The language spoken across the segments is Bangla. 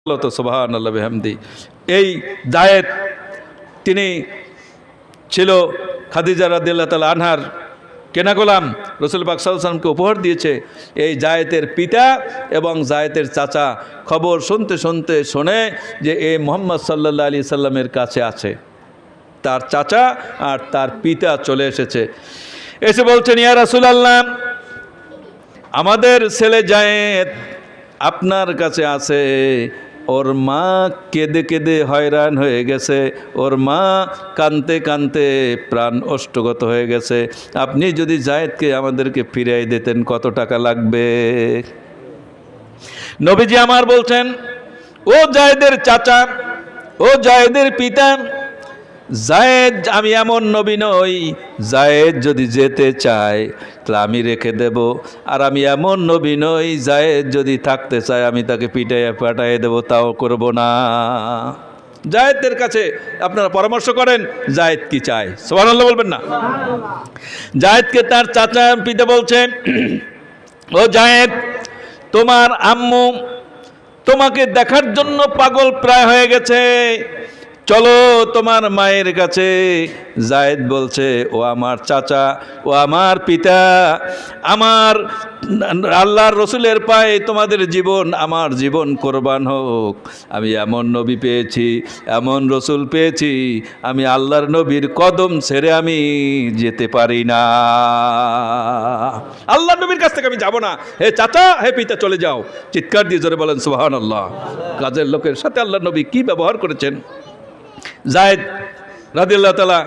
সুবহানাল্লাহ বিহামদি। এই জায়েদ তিনি ছিল খাদিজা রাদিয়াল্লাহু তাআলা আনহার কেনা গোলাম, রাসূল পাক সাল্লাল্লাহু আলাইহি ওয়াসাল্লামকে উপহার দিয়েছে। এই জায়েদের পিতা এবং জায়েদের চাচা খবর শুনতে শুনতে শোনে যে এ মুহাম্মদ সাল্লাল্লাহু আলাইহি সাল্লামের কাছে আছে। তার চাচা আর তার পিতা চলে এসেছে, এসে বলছেন, ইয়া রাসূলুল্লাহ, আমাদের ছেলে জায়েদ আপনার কাছে আছে। ওর মা কেঁদে কেঁদে হয়রান হয়ে গেছে, ওর মা কাঁদতে কাঁদতে প্রাণ অষ্টগত হয়ে গেছে। আপনি যদি জায়েদকে আমাদেরকে ফিরিয়ে দিতেন কত টাকা লাগবে? নবীজি আমার বলছেন, ও জায়েদের চাচা, ও জায়েদের পিতা, জায়েদ, আমি এমন নবী নই, জায়েদ যদি যেতে চায় তাহলে আমি রেখে দেব। আর আমি এমন নবী নই, জায়েদ যদি থাকতে চায় আমি তাকে পিটাইয়া পাঠাইয়ে দেব, তাও করব না। জায়েদের কাছে আপনারা পরামর্শ করেন জায়েদ কি চায়, সুবহানাল্লাহ বলবেন না? জায়েদকে তার চাচা পিতা বলছে, ও জায়েদ, তোমার আম্মু তোমাকে দেখার জন্য পাগল প্রায় হয়ে গেছে, চলো তোমার মায়ের কাছে। জায়েদ বলছে, ও আমার চাচা, ও আমার পিতা, আমার আল্লাহর রসুলের পায়ে তোমাদের জীবন, আমার জীবন কোরবান হোক। আমি এমন নবী পেয়েছি, এমন রসুল পেয়েছি, আমি আল্লাহর নবীর কদম ছেড়ে আমি যেতে পারি না। আল্লাহর নবীর কাছ থেকে আমি যাব না। হে চাচা, হে পিতা, চলে যাও। চিৎকার দিয়ে জোরে বলেন সুবহানাল্লাহ। কাজের লোকের সাথে আল্লাহর নবী কি ব্যবহার করেছেন। জায়েদ রাদিয়াল্লাহু তাআলা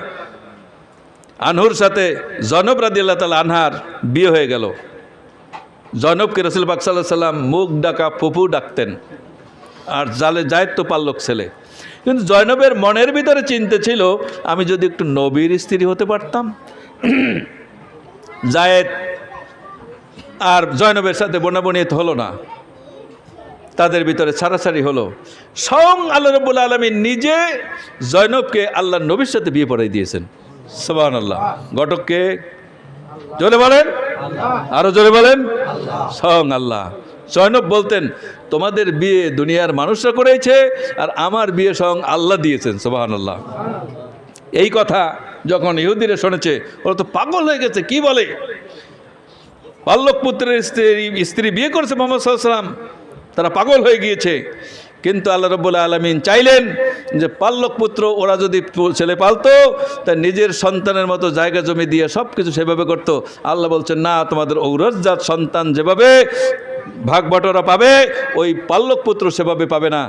আনহুর সাথে জয়নব রাদিয়াল্লাহু তাআলা আনহার বিয়ে হয়ে গেল। জয়নবকে রাসূল পাক সাল্লাল্লাহু আলাইহি সাল্লাম মুখ ডাকা ফুফু ডাকতেন, আর জায়েদ তো পাল্লক ছেলে। কিন্তু জয়নবের মনের ভিতরে চিন্তা ছিল, আমি যদি একটু নবীর স্ত্রী হতে পারতাম। জায়েদ আর জয়নবের সাথে বোনাবনিয়ত হলো না, তাদের ভিতরে ছাড়াছাড়ি হলো। স্বয়ং আল্লাহ রাব্বুল আলামিন নিজে জয়নবকে আল্লাহর নবীর সাথে বিয়ে পড়াই দিয়েছেন। সুবহানাল্লাহ। ঘটককে জোরে বলেন, আরো জোরে বলেন, স্বয়ং আল্লাহ। জয়নব বলতেন, তোমাদের বিয়ে দুনিয়ার মানুষরা করেছে, আর আমার বিয়ে স্বয়ং আল্লাহ দিয়েছেন। সুবহানাল্লাহ। এই কথা যখন ইহুদিরা শুনেছে, ওরা তো পাগল হয়ে গেছে, কি বলে, পাল্লক পুত্রের স্ত্রী বিয়ে করেছে মুহাম্মদ সাল্লাল্লাহু আলাইহি ওয়াসাল্লাম, তারা পাগল হয়ে গিয়েছে। কিন্তু আল্লাহ রাব্বুল আলামিন চাইলেন যে পাল্লক পুত্র ওরা যদি ছেলে পালতো তার নিজের সন্তানের মতো জায়গা জমি দিয়ে সব কিছু সেভাবে করতো। আল্লাহ বলছেন, না, তোমাদের ঔরসজাত সন্তান যেভাবে ভাগ বটরা পাবে, ওই পাল্লক পুত্র সেভাবে পাবে না।